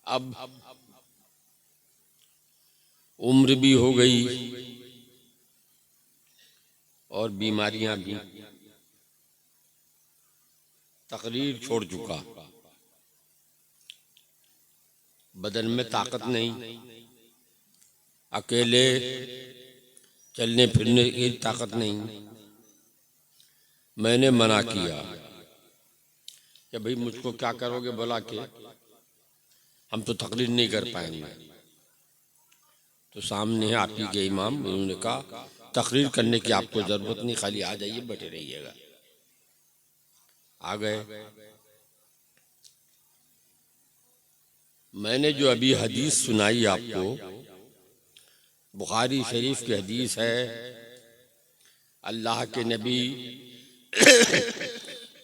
अब उम्र भी हो गई और बीमारियां भी, तकरीर छोड़ चुका, बदन में ताकत नहीं, अकेले चलने फिरने की ताकत नहीं। मैंने मना किया कि भाई मुझको क्या करोगे बुला के, हम तो तकरीर नहीं कर पाएंगे। तो सामने आप ही के इमाम, उन्होंने कहा तकरीर करने की आपको जरूरत नहीं, खाली आ जाइए, बैठे रहिएगा। आ गए। मैंने जो अभी हदीस सुनाई आपको, बुखारी शरीफ की हदीस है। अल्लाह के नबी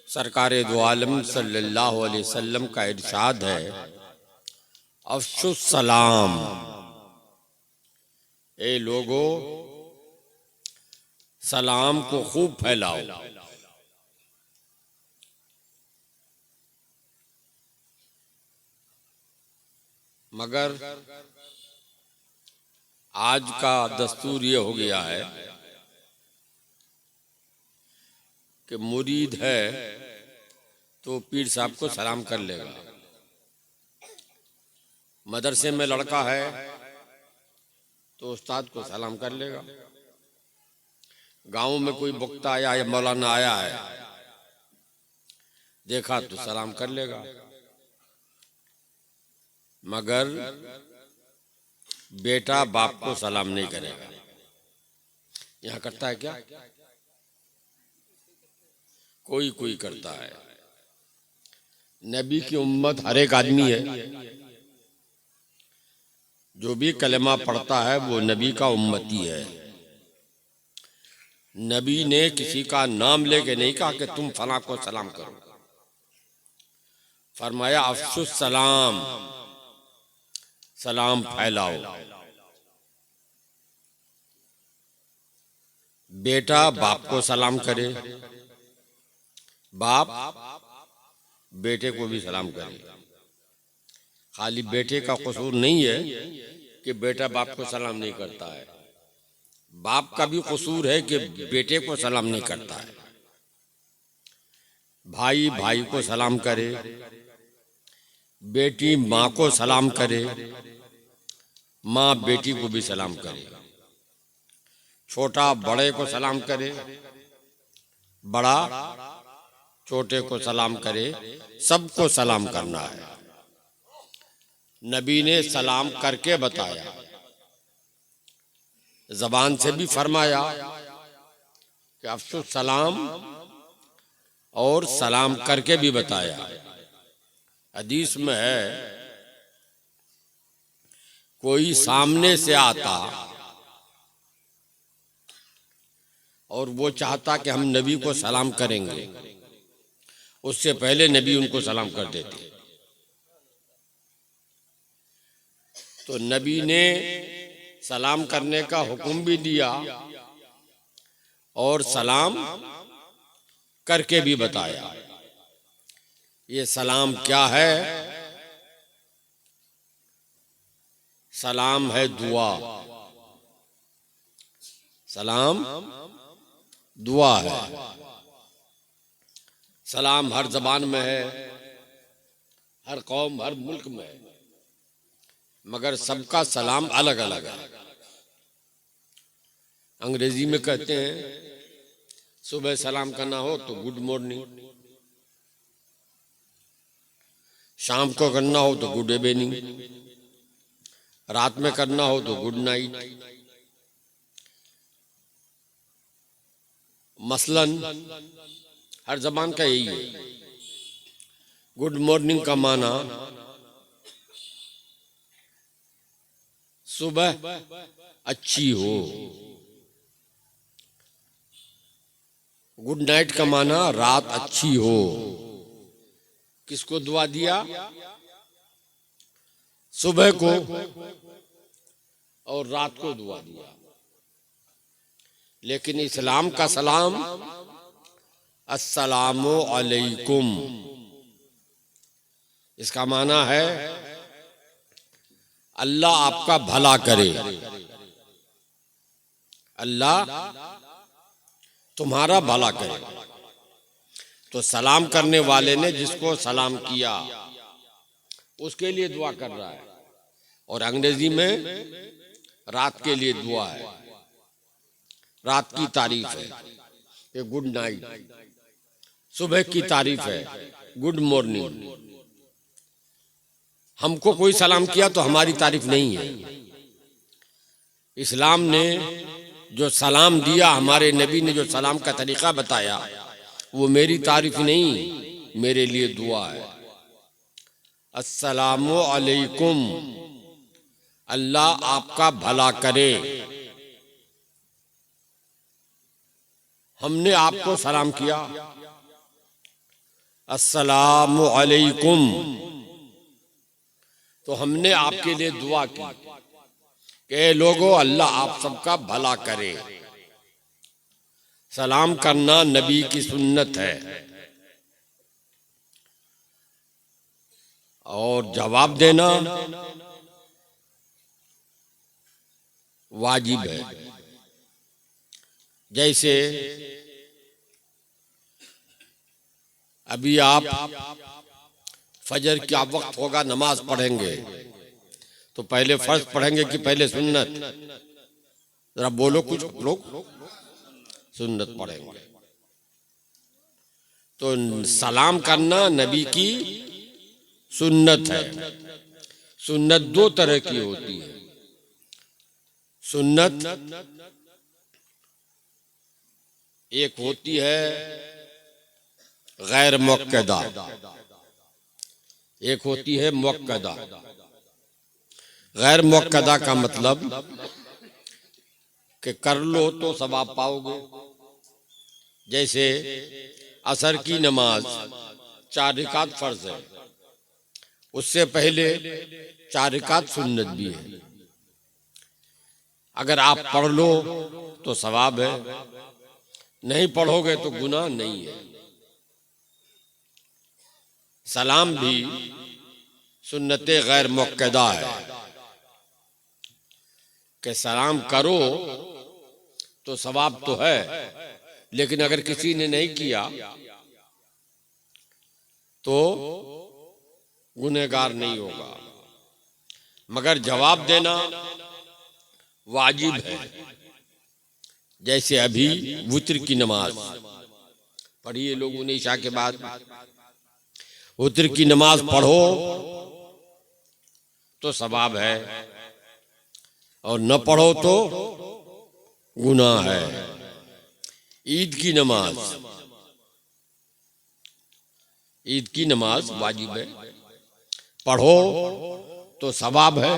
सरकार दो आलम सल्लल्लाहु अलैहि वसल्लम का इरशाद है, अफ़शुस सलाम, ए लोगो सलाम को खूब फैलाओ। मगर आज का दस्तूर ये हो गया है कि मुरीद है तो पीर साहब को सलाम कर लेगा, मदरसे में लड़का है तो उस्ताद को सलाम कर लेगा, गांव में कोई वक्ता आया या मौलाना आया है, देखा तो सलाम कर लेगा। मगर बेटा बाप को सलाम नहीं करेगा। यहाँ करता है क्या? कोई कोई करता है। नबी की उम्मत हर एक आदमी है, जो भी कलमा पढ़ता है वो नबी का उम्मती है। नबी ने किसी का नाम लेके नहीं कहा कि तुम फला को सलाम करो, फरमाया अफ़शुस सलाम, सलाम फैलाओ। बेटा बाप को सलाम करे, बाप बेटे को भी सलाम करे। खाली बेटे का कसूर नहीं है कि बेटा बाप को सलाम नहीं करता है, बाप का भी कसूर है कि बेटे को सलाम नहीं करता है। भाई भाई को सलाम करे, बेटी माँ को सलाम करे, माँ बेटी को भी सलाम करे, छोटा बड़े को सलाम करे, बड़ा छोटे को सलाम करे, सबको सलाम करना है। नबी ने सलाम करके बताया, जबान से भी फरमाया कि अफ़शुस सलाम, और सलाम करके भी बताया। हदीस में है, कोई सामने से आता और वो चाहता कि हम नबी को सलाम करेंगे, उससे पहले नबी उनको सलाम कर देते। तो नबी ने सलाम करने का हुक्म भी दिया और सलाम करके भी बताया। ये सलाम क्या है? सलाम है दुआ, सलाम दुआ है। सलाम हर जबान में है, हर कौम हर मुल्क में है, मगर सबका सलाम अलग अलग है। अंग्रेजी में कहते हैं सुबह सलाम करना हो तो गुड मॉर्निंग, शाम को करना हो तो गुड इवनिंग, रात में करना हो तो गुड नाइट। मसलन हर जबान का यही है। गुड मॉर्निंग का माना सुबह अच्छी हो, गुड नाइट का माना रात अच्छी हो। किसको दुआ दिया? सुबह को और रात को दुआ दिया। लेकिन इस्लाम का सलाम अस्सलामु अलैकुम, इसका माना है अल्लाह आपका भला करे, अल्लाह तुम्हारा भला करे। तो सलाम करने वाले ने जिसको सलाम किया उसके लिए दुआ कर रहा है। और अंग्रेजी में रात के लिए दुआ है, रात की तारीफ है कि गुड नाइट, सुबह की तारीफ है गुड मॉर्निंग। हमको कोई सलाम किया तो हमारी तारीफ नहीं है। इस्लाम ने जो सलाम दिया, हमारे नबी ने जो सलाम का तरीका बताया, वो मेरी तारीफ नहीं, मेरे लिए दुआ है। अस्सलामु अलैकुम, अल्लाह आपका भला करे। हमने आपको सलाम किया, अस्सलामु अलैकुम, तो हमने आपके लिए दुआ की कि लोगों अल्लाह आप सबका भला करे। सलाम करना नबी की सुन्नत है और जवाब देना वाजिब है। जैसे अभी आप फजर का वक्त होगा, नमाज पढ़ेंगे तो पहले फर्ज पढ़ेंगे कि पहले सुन्नत? जरा बोलो कुछ लोग। सुन्नत पढ़ेंगे। तो सलाम करना नबी की सुन्नत है। सुन्नत दो तरह की होती है। सुन्नत एक होती है गैर मुक्कदा, एक होती है मुक्कदा। गैर मुक्कदा का मतलब कि कर लो तो सवाब पाओगे। जैसे असर की नमाज 4 रिकात फर्ज है, उससे पहले 4 रिकात सुन्नत भी है। अगर आप पढ़ लो तो सवाब है, नहीं पढ़ोगे तो गुनाह नहीं है। सलाम भी सुन्नते गैर मुक्कदा है कि सलाम करो तो सवाब तो है, लेकिन अगर किसी ने नहीं किया तो गुनहगार नहीं होगा। मगर जवाब देना वाजिब है। जैसे अभी वित्र की नमाज पढ़िए लोगों ने इशा के बाद, वित्र की नमाज पढ़ो तो सवाब है और न पढ़ो तो गुनाह है। ईद की नमाज, ईद की नमाज वाजिब है, पढ़ो तो सवाब है,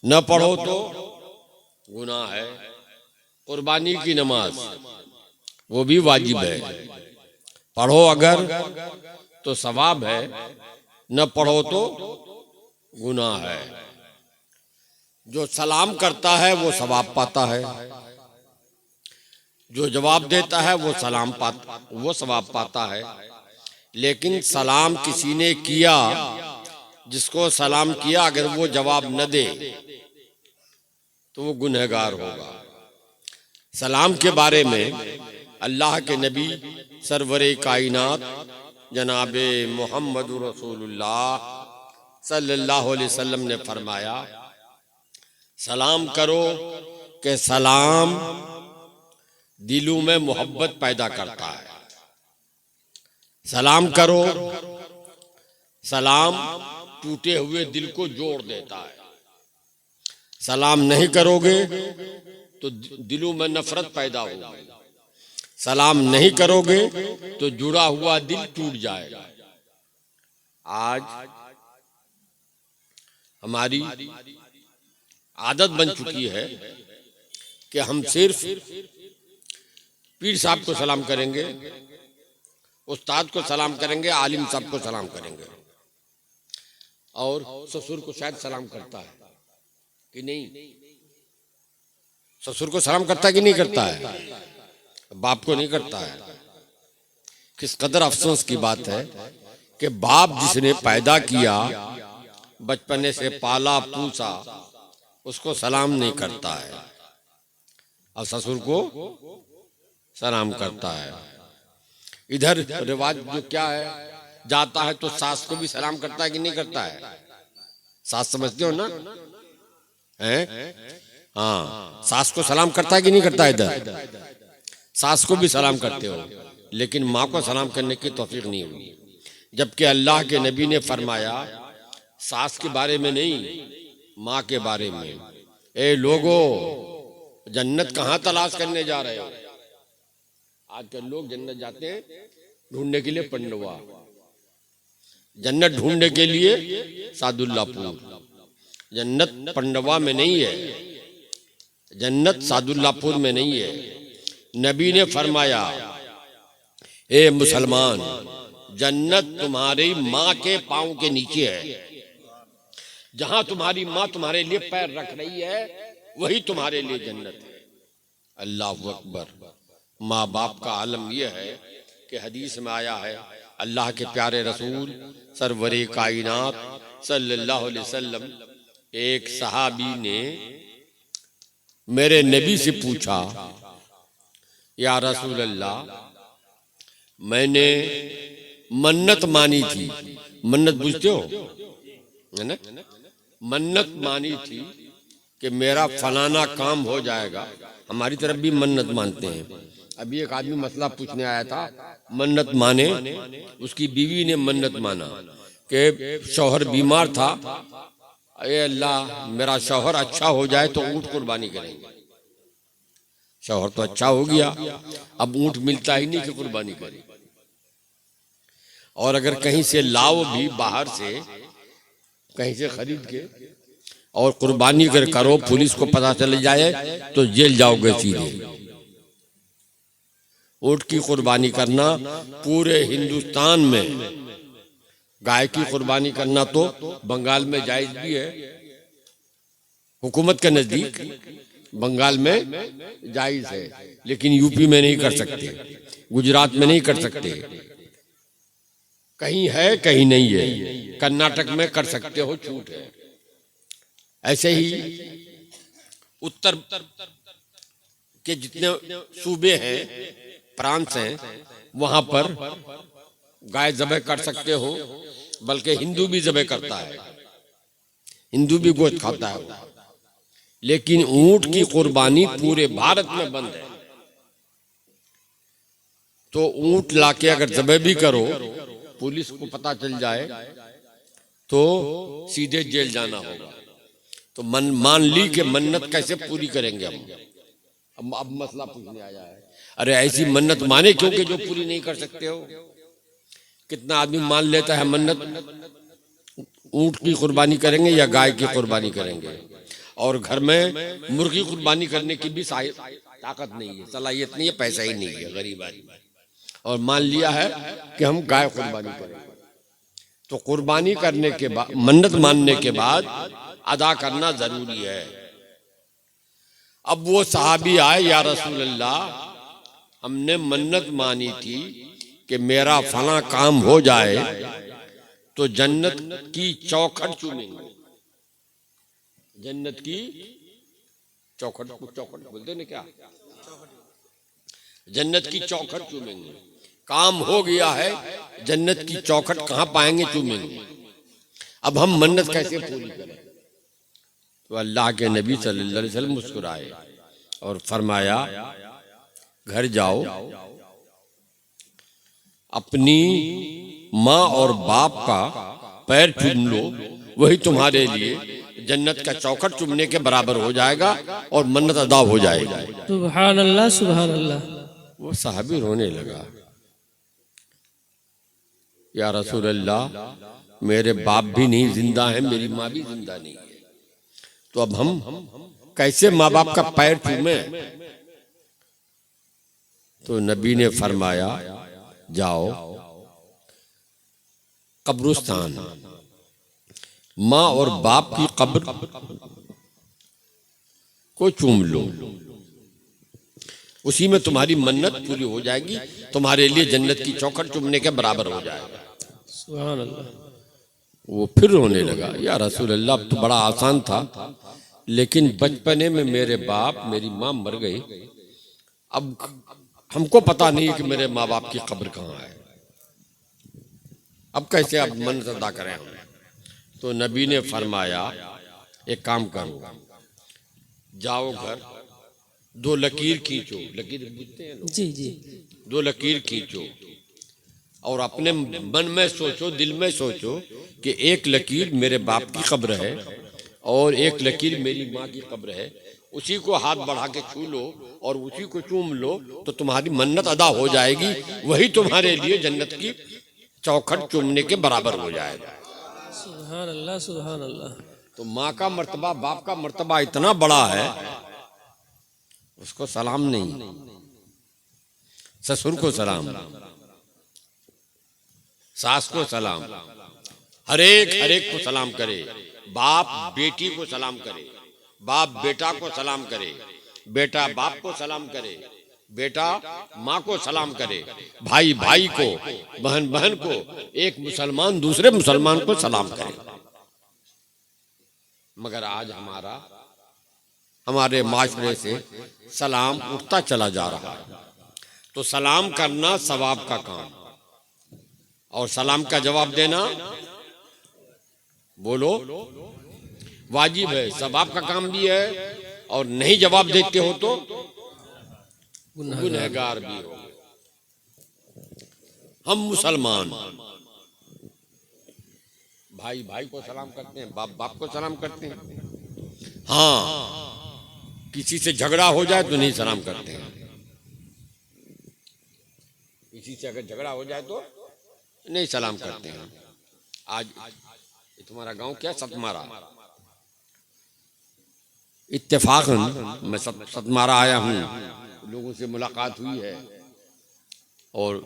न पढ़ो तो गुनाह है। कुर्बानी की नमाज वो भी वाजिब है, पढ़ो अगर तो सवाब है, न पढ़ो तो गुनाह है। जो सलाम करता है वो सवाब पाता है, जो जवाब देता है वो वो सवाब पाता है। लेकिन सलाम किसी ने किया, जिसको सलाम किया अगर वो जवाब न दे तो वो गुनहगार होगा। सलाम के बारे में अल्लाह के नबी सरवरे कायनात जनाबे मोहम्मद रसूलुल्लाह सल्लल्लाहु अलैहि वसल्लम ने फरमाया, सलाम करो कि सलाम दिलों में मोहब्बत पैदा करता है। सलाम करो, सलाम टूटे हुए दिल को जोड़ देता है। सलाम नहीं करोगे तो दिलों में नफरत पैदा होगी। सलाम नहीं करोगे तो जुड़ा हुआ दिल टूट जाएगा। आज हमारी आदत बन चुकी है कि हम सिर्फ पीर साहब को सलाम करेंगे, उस्ताद को सलाम करेंगे, आलिम साहब को सलाम करेंगे, और ससुर को शायद सलाम करता है कि नहीं? ससुर को सलाम करता है कि नहीं करता है? बाप को नहीं करता है। किस कदर अफसोस की बात है कि बाप जिसने पैदा किया बचपने से पाला पूछा, उसको सलाम नहीं करता है, और ससुर को सलाम करता है। इधर रिवाज जो क्या है, जाता है तो सास को भी सलाम करता है कि नहीं करता है? सास समझते हो ना? हैं? हाँ, सास को सलाम करता है कि नहीं करता है? इधर सास को भी सलाम करते हो, लेकिन माँ को सलाम करने की तौफीक नहीं हुई। जबकि अल्लाह के नबी ने फरमाया सास के बारे में नहीं, माँ के बारे में, ए लोगो जन्नत कहाँ तलाश करने जा रहे हो? आजकल लोग जन्नत जाते हैं ढूंढने के लिए पंडवा, जन्नत ढूंढने के लिए सादुल्लापुर। जन्नत पंडवा में नहीं है, जन्नत सादुल्लापुर में नहीं है। नबी ने फरमाया ए मुसलमान, जन्नत तुम्हारी माँ के पांव के नीचे है। जहां तुम्हारी माँ तुम्हारे लिए पैर रख रही है वही तुम्हारे लिए जन्नत है। अल्लाह अकबर। माँ बाप का आलम यह है कि हदीस में आया है, अल्लाह के प्यारे रसूल सरवरे कायनात सल्लल्लाहु अलैहि वसल्लम, एक सहाबी ने मेरे नबी से पूछा, या रसूल अल्लाह, मैंने मन्नत मानी थी। मन्नत बुझते हो है ना? मन्नत मानी थी कि मेरा फलाना काम हो जाएगा। हमारी तरफ भी मन्नत मानते हैं। अभी एक आदमी मसला पूछने आया था, मन्नत माने, उसकी बीवी ने मन्नत माना कि शौहर बीमार था, अरे अल्लाह मेरा शौहर अच्छा हो जाए तो ऊंट कुर्बानी करेंगे। शौहर तो अच्छा हो गया, अब ऊंट मिलता ही नहीं कि कुर्बानी करे। और अगर कहीं से लाओ भी, बाहर से कहीं से खरीद के, और कुर्बानी अगर करो, पुलिस को पता चल जाए तो जेल जाओगे सीधे। ऊंट की कुर्बानी करना पूरे हिंदुस्तान में, गाय की कुर्बानी करना तो बंगाल में जायज भी है, हुकूमत के नजदीक बंगाल में जायज है, लेकिन यूपी में नहीं कर सकते, गुजरात में नहीं कर सकते, कहीं है कहीं नहीं है। कर्नाटक में कर सकते हो, छूट है। ऐसे ही उत्तर के जितने सूबे हैं, प्रांत हैं, वहां पर गाय ज़बह कर सकते हो, बल्कि हिंदू भी ज़बह करता है, हिंदू भी गोश्त खाता है। लेकिन ऊंट की कुर्बानी पूरे भारत में बंद है। तो ऊंट लाके अगर ज़बह भी करो, पुलिस को पता चल जाए तो सीधे जेल जाना होगा। तो मान ली कि मन्नत कैसे पूरी करेंगे हम? अब मसला पूछने आया है, अरे ऐसी मन्नत माने क्योंकि जो पूरी नहीं कर सकते हो। कितना आदमी मान लेता है मन्नत, ऊंट की कुर्बानी करेंगे या गाय की कुर्बानी करेंगे, और घर में मुर्गी कुर्बानी करने की भी ताकत नहीं है, सलाहियत नहीं है, पैसा ही नहीं है, गरीब आदमी, और मान लिया है कि हम गाय कुर्बानी करेंगे। तो कुर्बानी करने के बाद, मन्नत मानने के बाद अदा करना जरूरी है। अब वो सहाबी आए, या रसूल अल्लाह, हमने मन्नत मानी थी कि मेरा फला काम हो जाए तो जन्नत की चौखट चूमेंगे। जन्नत की चौखट, चौखट बोलते ना क्या, जन्नत की चौखट चूमेंगे। काम हो गया है, जन्नत की चौखट कहाँ पाएंगे? चूमेंगे। अब हम मन्नत कैसे पूरी करें? तो अल्लाह के नबी सल्लल्लाहु अलैहि वसल्लम मुस्कुराए और फरमाया, घर जाओ, अपनी माँ और बाप का पैर चूम लो, वही तुम्हारे लिए जन्नत का चौखट चूमने के बराबर हो जाएगा और मन्नत अदा हो जाएगी। सुभान अल्लाह, सुभान अल्लाह। वो साहबी रोने लगा, या रसूल अल्लाह, मेरे बाप भी नहीं जिंदा है, मेरी माँ भी जिंदा नहीं है, तो अब हम कैसे माँ बाप का पैर चूमे? तो नबी ने फरमाया, जाओ कब्रिस्तान, माँ और बाप की कब्र को चूम लो, उसी में तुम्हारी मन्नत पूरी हो जाएगी, तुम्हारे लिए जन्नत की चौखट चूमने के बराबर हो जाएगा। सुभान अल्लाह। वो फिर रोने लगा, या रसूल अल्लाह अब तो बड़ा आसान था, लेकिन बचपने में मेरे बाप मेरी माँ मर गई, अब हमको पता नहीं कि मेरे माँ बाप की कब्र कहाँ है, अब कैसे अब मन्नत अदा करें हम। तो नबी ने फरमाया एक काम करो, जाओ घर, दो लकीर खींचो, लकीर बुझते हैं लोग? जी जी। दो लकीर खींचो और अपने मन में सोचो, दिल में सोचो कि एक लकीर मेरे बाप की कब्र है और एक लकीर मेरी माँ की कब्र है, उसी को हाथ बढ़ा के छू लो और उसी को चूम लो तो तुम्हारी मन्नत अदा हो जाएगी, वही तुम्हारे लिए जन्नत की चौखट चूमने के बराबर हो जाएगा। सुभान अल्लाह सुभान अल्लाह। तो माँ का मर्तबा, बाप का मर्तबा इतना बड़ा है, उसको सलाम नहीं, ससुर को सलाम, सास को सलाम, हर एक को सलाम करे, बाप बेटी को सलाम करे, बाप बेटा को सलाम करे, बेटा बाप को सलाम करे, बेटा माँ को सलाम करे, भाई भाई को, बहन बहन को, एक मुसलमान दूसरे मुसलमान को सलाम करे। मगर आज हमारे माशरे से सलाम उठता चला जा रहा है। तो सलाम करना सवाब का काम और सलाम का जवाब देना, बोलो, वाजिब है, सवाब का काम भी है, और नहीं जवाब देते हो तो गुनहगार भी हो। हम मुसलमान भाई भाई को सलाम करते हैं, बाप बाप को सलाम करते हैं। हाँ, किसी से झगड़ा हो जाए तो नहीं सलाम करते हैं, किसी से अगर झगड़ा हो जाए तो नहीं सलाम करते हैं। आज तुम्हारा गांव क्या, सतमारा, इत्तेफाकन मैं सतमारा आया हूँ, लोगों से मुलाकात हुई है और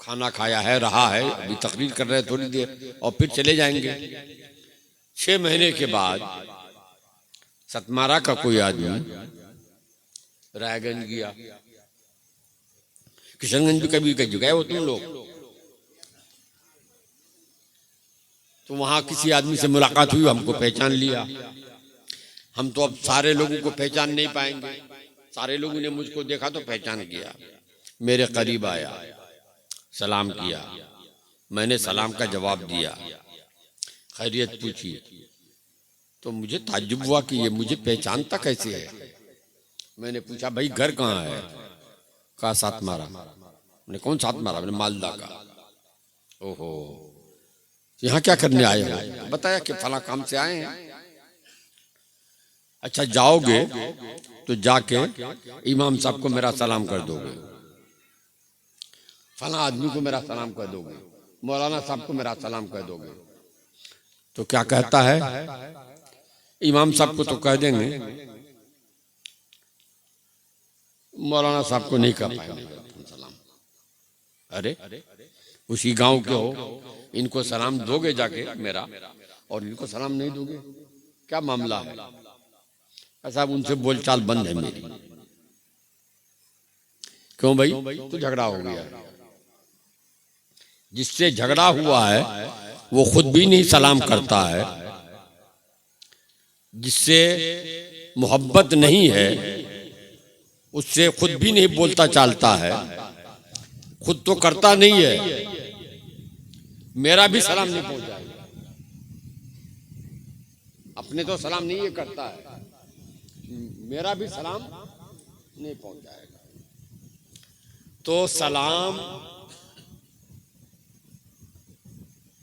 खाना खाया है, रहा है, अभी तकरीर कर रहे हैं थोड़ी देर और फिर चले जाएंगे। 6 महीने के बाद सतमारा का कोई आदमी रायगंज गया, किशनगंज भी कभी गए हो तुम लोग, तो वहां किसी आदमी से मुलाकात हुई, हमको पहचान लिया। हम तो अब सारे लोगों को पहचान नहीं पाएंगे, सारे लोगों ने मुझको देखा तो पहचान किया, मेरे करीब आया, सलाम किया, मैंने सलाम का जवाब दिया, खैरियत पूछी, तो मुझे ताज्जुब हुआ कि ये मुझे पहचानता कैसे है। मैंने पूछा भाई घर कहाँ है, कहा सातमारा। मैंने कौन सातमारा, मैंने मालदा का। ओहो, यहाँ क्या करने आए हो? बताया कि फला काम से आए हैं। अच्छा जाओगे तो जाके इमाम साहब को मेरा सलाम कर दोगे, फला आदमी को मेरा सलाम कर दोगे, मौलाना साहब को मेरा सलाम कर दोगे। तो क्या कहता है, इमाम साहब को तो कह देंगे, मौलाना साहब को नहीं कर पाएंगे सलाम। अरे उसी गांव के हो, इनको सलाम दोगे जाके मेरा, और इनको सलाम नहीं दोगे, क्या मामला है? साहब उनसे बोलचाल बंद है मेरी। क्यों भाई? तो झगड़ा हो गया। जिससे झगड़ा हुआ है वो खुद भी नहीं सलाम करता है, जिससे मोहब्बत नहीं है उससे खुद भी नहीं बोलता चालता है, खुद तो करता नहीं है, मेरा भी सलाम नहीं पहुंच जाएगा। अपने तो सलाम नहीं ये करता है, मेरा भी सलाम नहीं पहुंच जाएगा। तो सलाम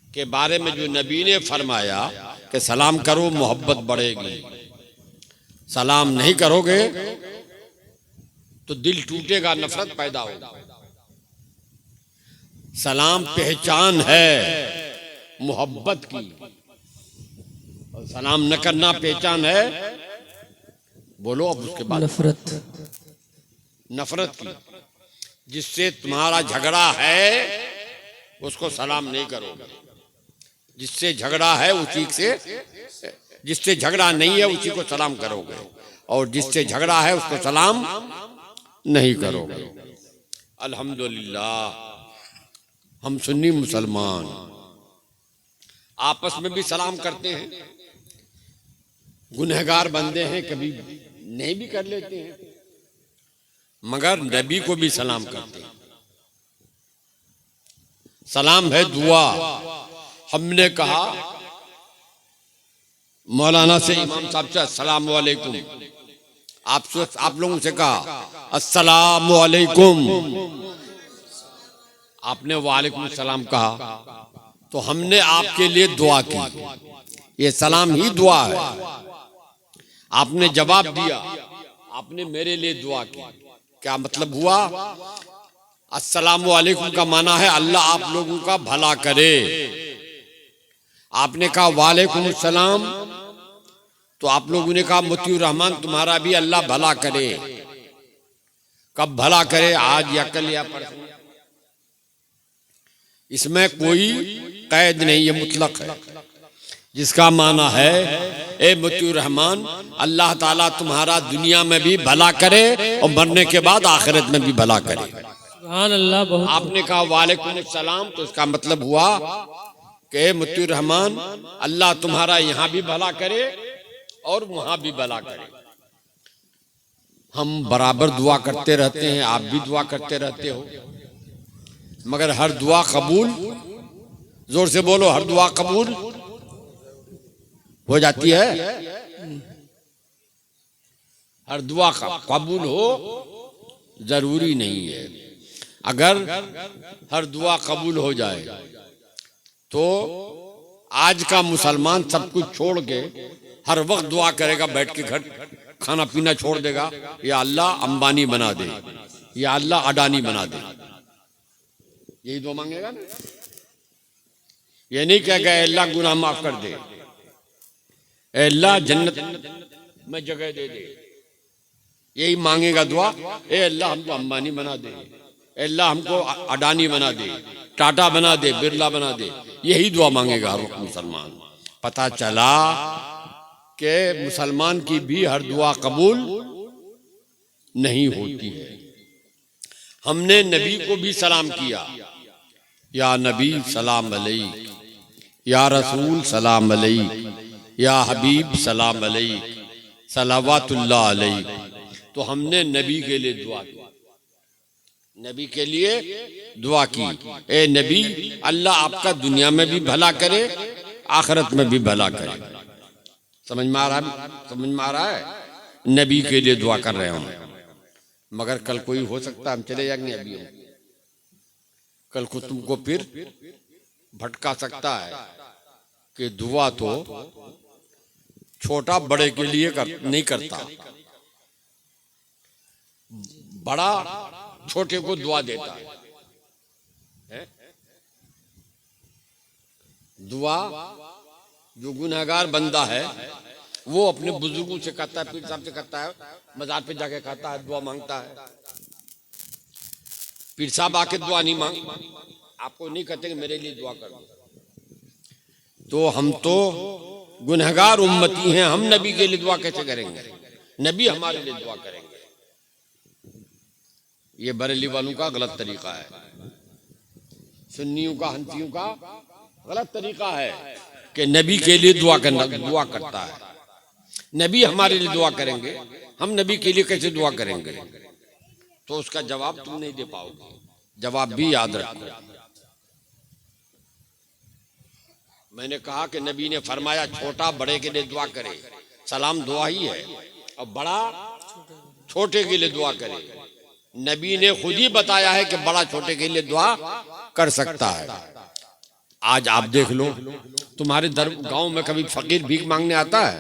के बारे में जो नबी ने फरमाया कि सलाम करो मोहब्बत बढ़ेगी, सलाम नहीं करोगे तो दिल टूटेगा, नफरत पैदा होगा। सलाम पहचान है मोहब्बत की, और सलाम न करना पहचान है, बोलो अब उसके बाद, नफरत की। जिससे तुम्हारा झगड़ा है उसको सलाम नहीं करोगे, जिससे झगड़ा है उसी से, जिससे झगड़ा नहीं है उसी को सलाम करोगे, और जिससे झगड़ा है उसको सलाम नहीं करोगे। अल्हम्दुलिल्लाह हम सुन्नी मुसलमान, आपस में भी सलाम करते हैं। गुनहगार बंदे हैं, कभी नहीं भी कर लेते हैं, मगर नबी को भी सलाम करते हैं। सलाम है दुआ। हमने कहा मौलाना से, इमाम साहब से अस्सलाम वालेकुम, आप लोगों से कहा अस्सलाम वालेकुम, आपने वालेकुम सलाम कहा, तो हमने आपके लिए दुआ की। ये सलाम ही दुआ है। आपने जवाब दिया, आपने मेरे लिए दुआ की। क्या मतलब हुआ? अस्सलाम वालेकुम का माना है अल्लाह आप लोगों का भला करे। आपने कहा वालेकुम सलाम, तो आप लोगों ने कहा मुतीउर रहमान तुम्हारा भी अल्लाह भला करे। कब भला करे? आज या कल या परसों। इसमें कोई कैद नहीं, ये मुतलक है, जिसका माना है ए मुतीउर रहमान अल्लाह ताला तुम्हारा दुनिया में भी भला करे और मरने के बाद आखिरत में भी भला करे। सुभान अल्लाह। बहुत आपने कहा वालेकुम सलाम, तो इसका मतलब हुआ कि मुतीउर रहमान अल्लाह तुम्हारा यहाँ भी भला करे और वहां भी भला करे। हम बराबर दुआ करते रहते हैं, आप भी दुआ करते रहते हो, मगर हर दुआ कबूल, जोर से बोलो, हर दुआ कबूल हो जाती है? हर दुआ कबूल हो जरूरी नहीं है। अगर हर दुआ कबूल हो जाए तो आज का मुसलमान सब कुछ छोड़ के हर वक्त दुआ करेगा, बैठ के घर खाना पीना छोड़ देगा, या अल्लाह अंबानी बना दे, या अल्लाह अडानी बना दे, यही दुआ मांगेगा ना। ये नहीं कहेगा अल्लाह गुनाह माफ कर दे, अल्लाह जन्नत में जगह दे दे, यही मांगेगा दुआ। ए अल्लाह हमको अंबानी बना दे, अल्लाह हमको अडानी बना दे, टाटा बना दे, बिरला बना दे, यही दुआ मांगेगा हर वक्त मुसलमान। पता चला कि मुसलमान की भी हर दुआ कबूल नहीं होती है। हमने नबी को भी सलाम किया, या नबी सलाम अलैक, या रसूल सलाम अलैक, या हबीब सलाम अलैक, सलावतुल्लाह अलैक। तो हमने नबी के लिए दुआ की, नबी के लिए दुआ की, ए नबी अल्लाह आपका दुनिया में भी भला करे, आखिरत में भी भला करे। समझ में आ रहा है? समझ में आ रहा है? नबी के लिए दुआ कर रहे हम। मगर कल कोई हो सकता है हम चले जाएंगे, अभी हम कल को तुमको फिर भटका सकता है कि दुआ तो छोटा बड़े के लिए नहीं करता, बड़ा छोटे को दुआ देता है। दुआ जो गुनहगार बंदा है वो अपने बुजुर्गों से करता है, पीर साहब से करता है, मजार पे जाके खाता है, दुआ मांगता है। पीर साहब आके दुआ नहीं मांग, आपको नहीं कहते कि मेरे लिए दुआ कर दो। तो हम तो गुनहगार उम्मती हैं, हम नबी के लिए दुआ कैसे करेंगे? नबी हमारे लिए दुआ करेंगे। ये बरेली वालों का गलत तरीका है, सुन्नियों का, हंसियों का गलत तरीका है कि नबी के लिए दुआ करता है। नबी हमारे लिए दुआ करेंगे, हम नबी के लिए कैसे दुआ करेंगे? तो उसका जवाब तुम नहीं दे पाओगे। जवाब भी याद रखो। मैंने कहा कि नबी ने फरमाया छोटा बड़े के लिए दुआ करे, सलाम दुआ ही है, और बड़ा छोटे के लिए दुआ करे। नबी ने खुद ही बताया है कि बड़ा छोटे के लिए दुआ कर सकता है। आज आप देख लो, तुम्हारे गांव में कभी फकीर भीख मांगने आता है?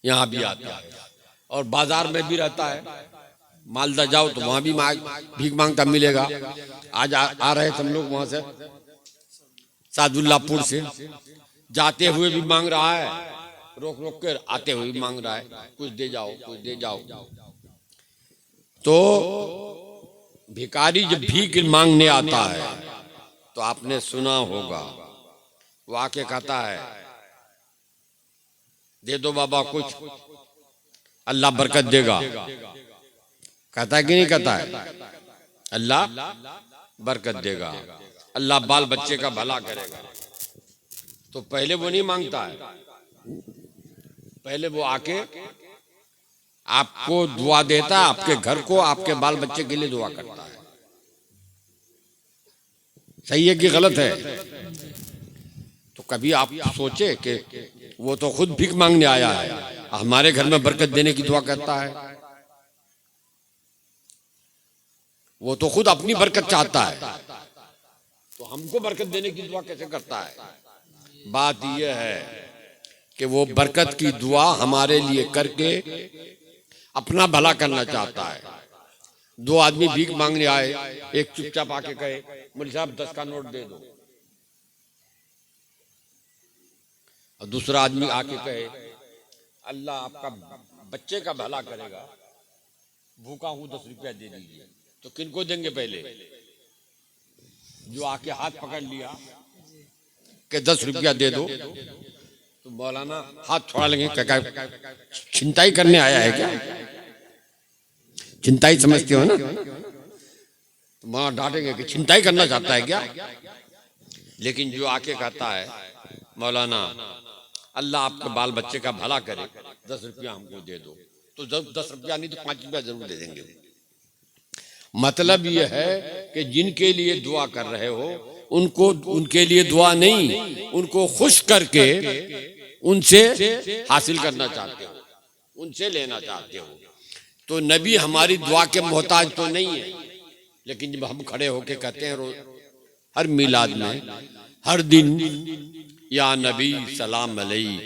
यहाँ भी आता है, और बाजार में भी रहता है। मालदा जाओ तो वहां भी भीख मांगता मिलेगा। आज आ रहे थे हम लोग वहां से, सादुल्लापुर से, जाते हुए भी मांग रहा है, रोक रोक कर आते हुए भी मांग रहा है, कुछ दे जाओ, कुछ दे जाओ। तो भिखारी जब भीख मांगने आता है तो आपने सुना होगा, वो आके कहता है दे दो बाबा कुछ, अल्लाह बरकत देगा। कहता है कि नहीं कहता है? अल्लाह बरकत देगा, अल्लाह बाल बच्चे का भला करेगा, तो पहले वो नहीं मांगता है, पहले वो आके आपको दुआ देता है, आपके घर को, आपके बाल बच्चे के लिए दुआ करता है। सही है कि गलत है? तो कभी आप सोचे कि वो तो खुद भीख मांगने आया है, हमारे घर में बरकत देने की दुआ करता है। वो तो खुद अपनी बरकत चाहता है, तो हमको बरकत देने की दुआ कैसे करता है? बात यह है कि वो बरकत की दुआ हमारे लिए करके अपना भला करना चाहता है। दो आदमी भीख मांगने आए, एक चुपचाप आके कहे मौलवी साहब 10 का नोट दे दो, और दूसरा आदमी आके कहे अल्लाह आपका बच्चे का भला करेगा, भूखा हूं 10 रुपया दे दीजिए। तो किनको देंगे? पहले जो आके हाथ पकड़ लिया कि 10 रुपया दे दो, तो मौलाना हाथ छोड़ा लेंगे, चिंताई करने आया है क्या? चिंताई समझते हो ना? तो वहां डांटेंगे कि चिंताई करना चाहता है क्या? लेकिन जो आके कहता है मौलाना अल्लाह आपके बाल बच्चे का भला करे, 10 रुपया हमको दे दो, तो 10 रुपया नहीं तो 5 रुपया जरूर दे देंगे। मतलब यह है कि जिनके लिए दुआ कर रहे हो उनको, उनके लिए दुआ नहीं, उनको खुश करके उनसे हासिल करना चाहते हो, उनसे लेना चाहते हो। तो नबी हमारी दुआ के मोहताज तो नहीं है, लेकिन जब हम खड़े होके कहते हैं रोज हर मिलाद में, हर दिन, या नबी सलाम अलैक,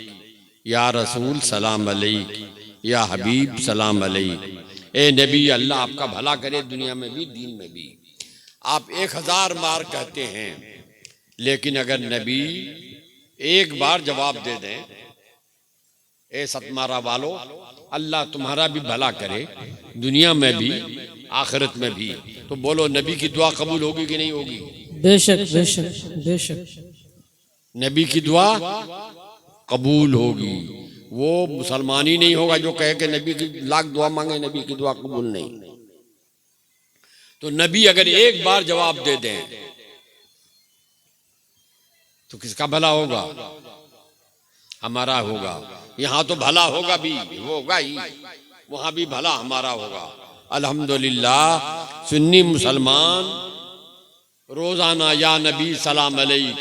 या रसूल सलाम अलैक, या हबीब सलाम अलैक, ए नबी अल्लाह आपका भला करे दुनिया में भी दीन में भी। आप 1000 बार कहते हैं, लेकिन अगर नबी एक बार जवाब दे दें, ए सतमारा वालो अल्लाह तुम्हारा भी भला करे दुनिया में भी आखिरत में भी, तो बोलो नबी की दुआ कबूल होगी कि नहीं होगी? बेशक बेशक बेशक नबी की दुआ कबूल होगी। वो मुसलमान ही नहीं होगा जो कहे कि नबी की लाख दुआ मांगे, नबी की दुआ कबूल नहीं। तो नबी अगर एक बार जवाब दे दें तो किसका भला होगा? हमारा होगा। यहाँ तो भला होगा भी, होगा ही, वहां भी भला हमारा होगा। अल्हम्दुलिल्लाह सुन्नी मुसलमान रोजाना या नबी सलाम अलैक,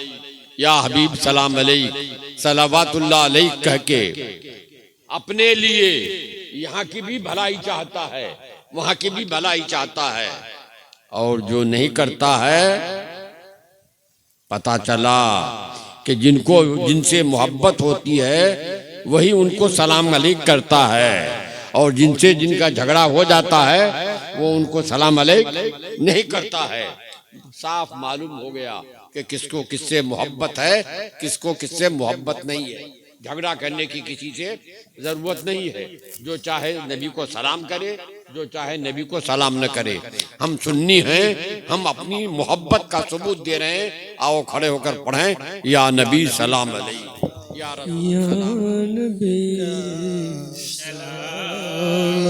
या हबीब सलाम अलैक, सलावतुल्लाह अलैक कह के अपने लिए यहाँ की भी भलाई चाहता है, वहां की भी भलाई चाहता है। और जो नहीं करता है, पता चला कि जिनसे मोहब्बत होती है वही उनको सलाम अलैक करता है, और जिनसे जिनका झगड़ा हो जाता है वो उनको सलाम अलैक नहीं करता है। साफ मालूम हो गया कि किसको किससे मोहब्बत है, किसको किससे मोहब्बत नहीं है। झगड़ा करने की किसी से जरूरत नहीं है। जो चाहे नबी को सलाम करे, जो चाहे नबी को सलाम न करे। हम सुन्नी हैं, हम अपनी मोहब्बत का सबूत दे रहे हैं। आओ खड़े होकर पढ़ें, या नबी सलाम अलैक, या या नबी सलाम